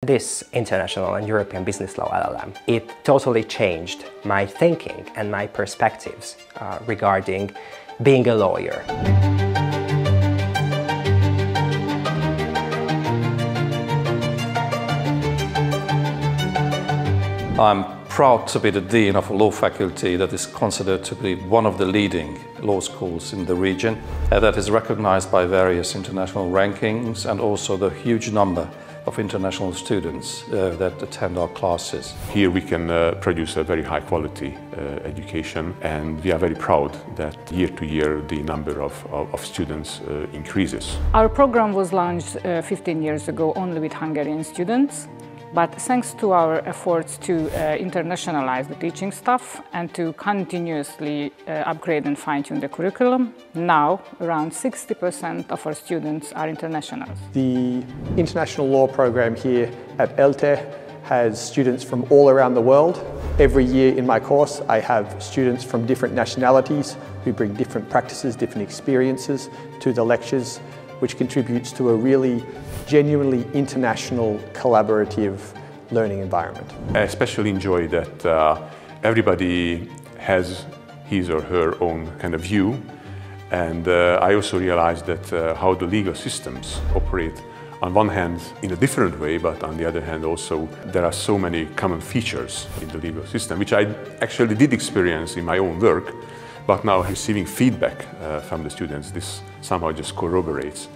this international and European business law LLM, it totally changed my thinking and my perspectives regarding being a lawyer. I'm proud to be the Dean of a law faculty that is considered to be one of the leading law schools in the region, that is recognized by various international rankings and also the huge number of international students that attend our classes. Here we can produce a very high quality education, and we are very proud that year to year the number of students increases. Our program was launched 15 years ago only with Hungarian students. But thanks to our efforts to internationalize the teaching staff and to continuously upgrade and fine-tune the curriculum, now around 60% of our students are internationals. The international law program here at ELTE has students from all around the world. Every year in my course I have students from different nationalities who bring different practices, different experiences to the lectures, which contributes to a really genuinely international, collaborative learning environment. I especially enjoy that everybody has his or her own kind of view, and I also realize that how the legal systems operate on one hand in a different way, but on the other hand also there are so many common features in the legal system, which I actually did experience in my own work, but now receiving feedback from the students, this somehow just corroborates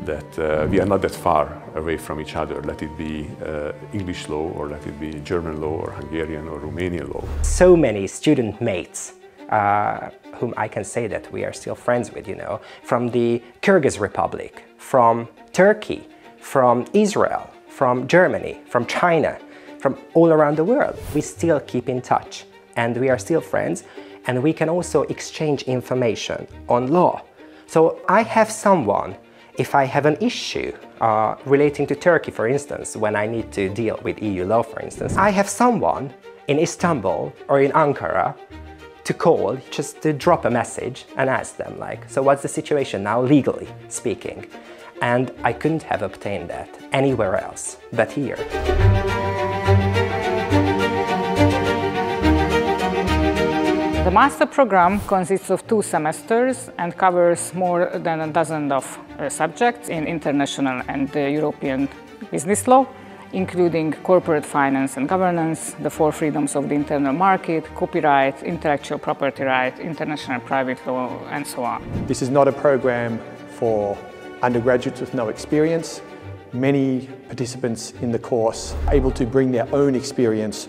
that we are not that far away from each other, let it be English law or let it be German law or Hungarian or Romanian law. So many student mates whom I can say that we are still friends with, you know, from the Kyrgyz Republic, from Turkey, from Israel, from Germany, from China, from all around the world. We still keep in touch and we are still friends, and we can also exchange information on law. So I have someone, if I have an issue relating to Turkey, for instance, when I need to deal with EU law, for instance, I have someone in Istanbul or in Ankara to call, just to drop a message and ask them, like, so what's the situation now, legally speaking? And I couldn't have obtained that anywhere else but here. The master program consists of 2 semesters and covers more than a dozen of subjects in international and European business law, including corporate finance and governance, the 4 freedoms of the internal market, copyright, intellectual property right, international private law, and so on. This is not a program for undergraduates with no experience. Many participants in the course are able to bring their own experience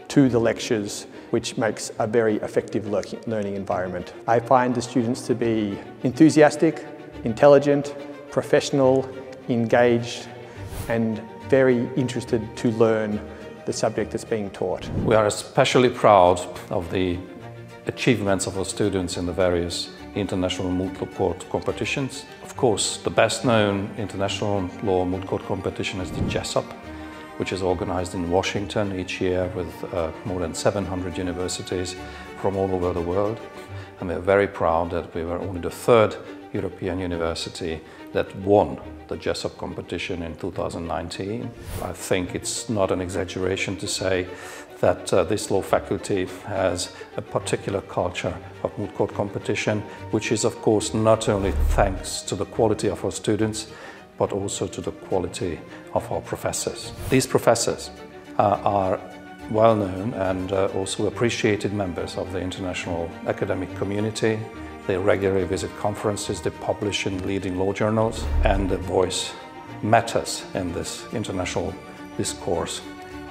to the lectures, which makes a very effective learning environment. I find the students to be enthusiastic, intelligent, professional, engaged, and very interested to learn the subject that's being taught. We are especially proud of the achievements of our students in the various international moot court competitions. Of course, the best known international law moot court competition is the JESOP, which is organized in Washington each year with more than 700 universities from all over the world. And we're very proud that we were only the 3rd European university that won the JESOP competition in 2019. I think it's not an exaggeration to say that this law faculty has a particular culture of moot court competition, which is of course not only thanks to the quality of our students, but also to the quality of our professors. These professors are well-known and also appreciated members of the international academic community. They regularly visit conferences, they publish in leading law journals, and their voice matters in this international discourse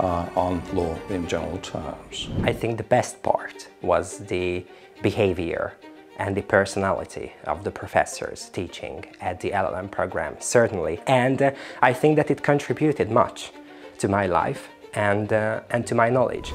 on law in general terms. I think the best part was the behavior and the personality of the professors teaching at the LLM program, certainly. And I think that it contributed much to my life and to my knowledge.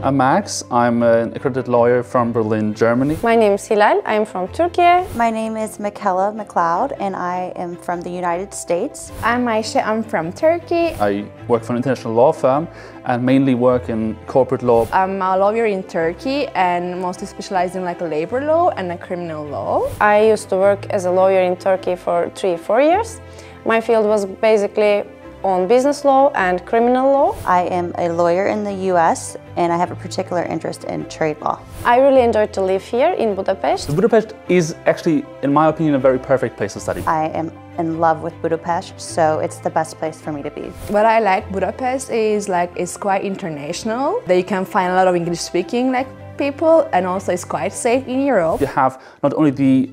I'm Max. I'm an accredited lawyer from Berlin, Germany. My name is Hilal. I'm from Turkey. My name is Michaela McLeod and I am from the United States. I'm Aisha. I'm from Turkey. I work for an international law firm and mainly work in corporate law. I'm a lawyer in Turkey and mostly specialized in labor law and criminal law. I used to work as a lawyer in Turkey for 3-4 years. My field was basically on business law and criminal law. I am a lawyer in the US and I have a particular interest in trade law. I really enjoyed to live here in Budapest. Budapest is actually, in my opinion, a very perfect place to study. I am in love with Budapest, so it's the best place for me to be. What I like Budapest is it's quite international. That you can find a lot of English speaking people, and also it's quite safe in Europe. You have not only the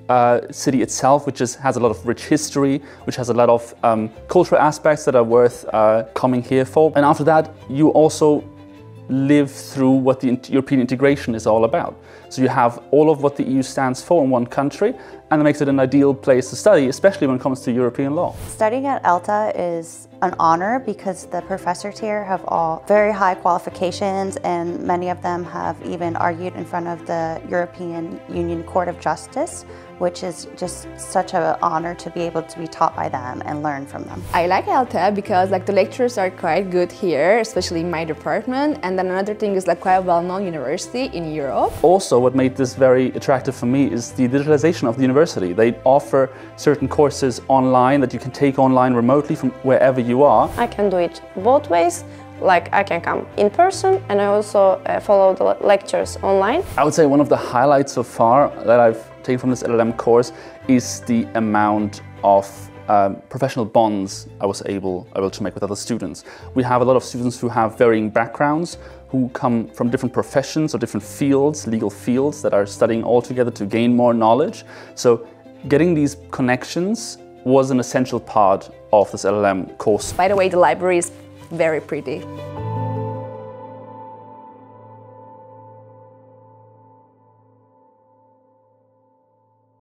city itself, which has a lot of rich history, which has a lot of cultural aspects that are worth coming here for, and after that you also live through what the European integration is all about. So you have all of what the EU stands for in one country, and it makes it an ideal place to study, especially when it comes to European law. Studying at ELTA is an honor because the professors here have all very high qualifications, and many of them have even argued in front of the European Union Court of Justice, which is just such an honor to be able to be taught by them and learn from them. I like ELTA because the lectures are quite good here, especially in my department, and then another thing is quite a well-known university in Europe. Also, what made this very attractive for me is the digitalization of the university. They offer certain courses online that you can take online remotely from wherever you are. I can do it both ways. I can come in person and I also follow the lectures online. I would say one of the highlights so far that I've taken from this LLM course is the amount of professional bonds I was able to make with other students. We have a lot of students who have varying backgrounds, who come from different professions or different fields, legal fields, that are studying all together to gain more knowledge. So getting these connections was an essential part of this LLM course. By the way, the library is very pretty.